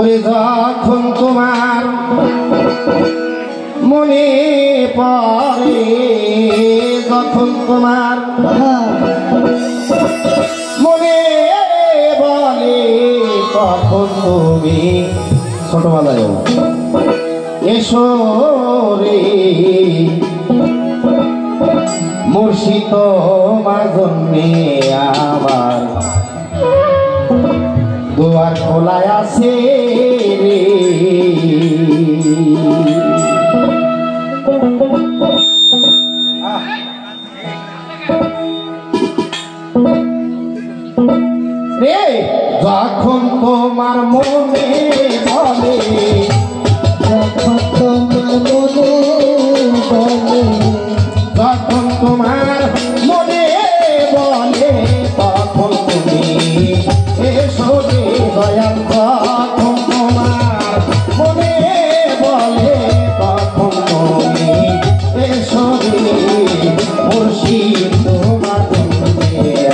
ওরে যখন তোমার মনে পড়ে, যখন তোমার মনে বলে, তখন তুমি ছোটবেলায় এসো রে মুর্শিদ তোমার জন্যে আমার দুয়ার খোলায় আছে রে। রে যখন তোমার মনে বলে, যখন তোমার মনে বলে, যখন তোমার মনে বলে, তখন তুমি এসো রে দয়াল। যখন তোমার মনে বলে, তখন তুমি এসো রে মুর্শিদ তোমার জন্যে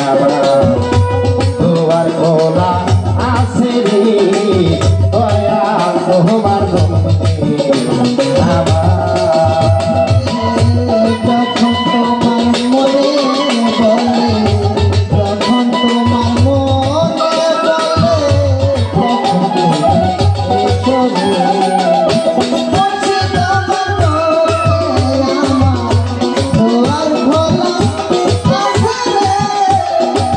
আমার দুয়ার খোলা আছে রে দয়াল তোমার জন্যে আমার। যখন তোমার মনে বলে, যখন তোমার মনে বলে, তখন তুমি এসো রে মুর্শিদ তোমার জন্যে আমার দুয়ার খোলা আছে রে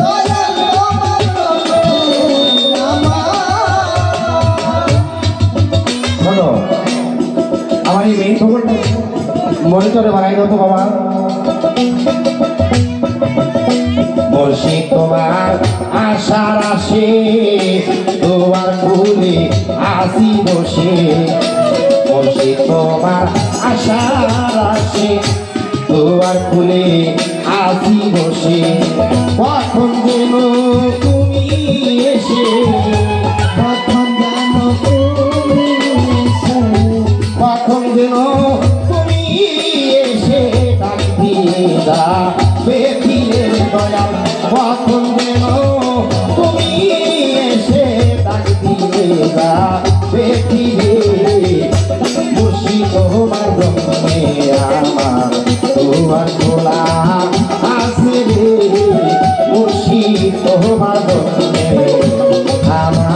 দয়াল তোমার জন্যে আমার। শোনো, আমার এই মেইন খবরটা মনিটরে বানাই দাও তো বাবা। মুর্শিদ তোমার আশার আসে, তোমার ফুলে আসি বসে। মুর্শিদ তোমার আশার আসে, তোমার ফুলে আসি বসে। কখন যেন তুমি এসে, কখন জানো তুমি এসে, কখন যেন তুমি এসে ডাক দিয়ে যাবে ফিরে দয়াল। কখন যেন তুমি এসে ডাক দিয়ে যাবে ফিরে মুর্শিদ তোমার জন্যে আমার দুয়ার খোলা আছে রে মুর্শিদ তোমার জন্যে আমার।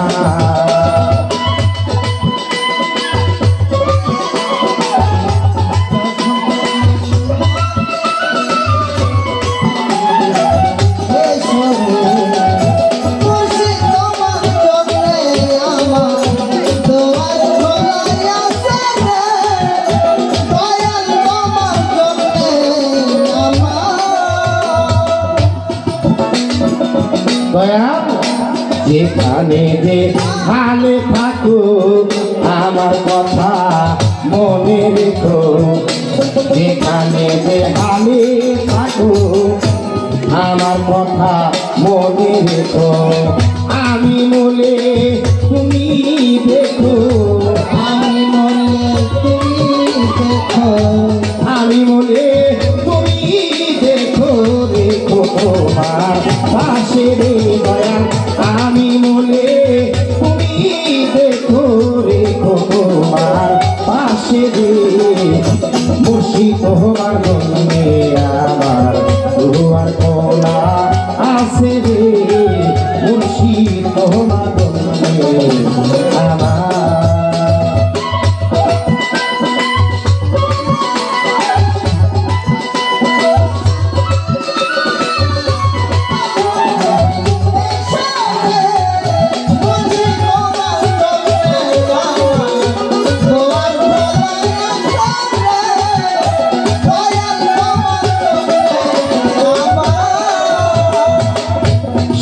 এসো রে মুর্শিদ তোমার জন্যে আমার দুয়ার খোলা আছে রে দয়াল তোমার জন্যে আমার। দয়াল যেখানে যে হালে থাকো আমার কথা মনে রেখো, যেখানে যে হালে থাকো আমার কথা মনে রেখো। আমি বলে তুমি দেখো, আমি মনে তুমি দেখো, আমি বলে তুমি দেখো, রেখো তোমার পাশে রে দয়াল। আমি বলে তুমি দেখো, রেখো তোমার পাশে রে মুর্শিদ তোমার জন্যে আমার দুয়ার খোলা আছে রে মুর্শিদ তোমার জন্যে আমার।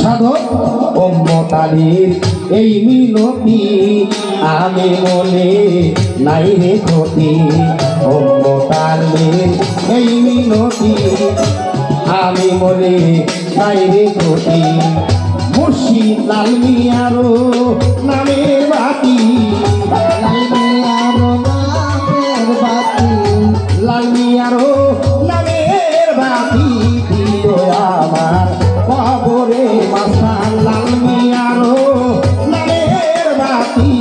সাধক ওম্মতালির এই মিনতি আমি মনে নাই রে ক্ষতি। ওম্মতালির এই মিনতি আমি মনে নাই রে ক্ষতি। মুর্শিদ লাল মিয়ারো নামের বাতি, লাল মিয়ারো নামের বাতি, লাল মিয়ারো নামের বাতি দিও আমার কবরে মাস্টার। লাল মিয়ারো নামের বাতি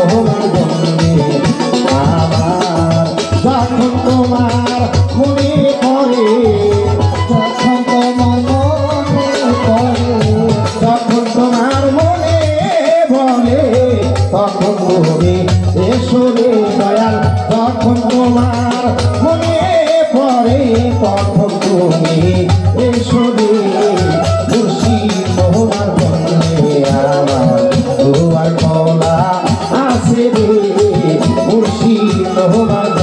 তোমার বন্ধে আমার যখন তোমার মনে পড়ে যখন তোমার মনে পড়ে যখন তোমার মনে বলে তখন তুমি এসো রে দয়াল যখন তোমার মনে পড়ে তখন তুমি এসো রে মুর্শিদ তোমার বন্ধে আমার দুয়ার খোলা আছে রে মুর্শিদ তোমার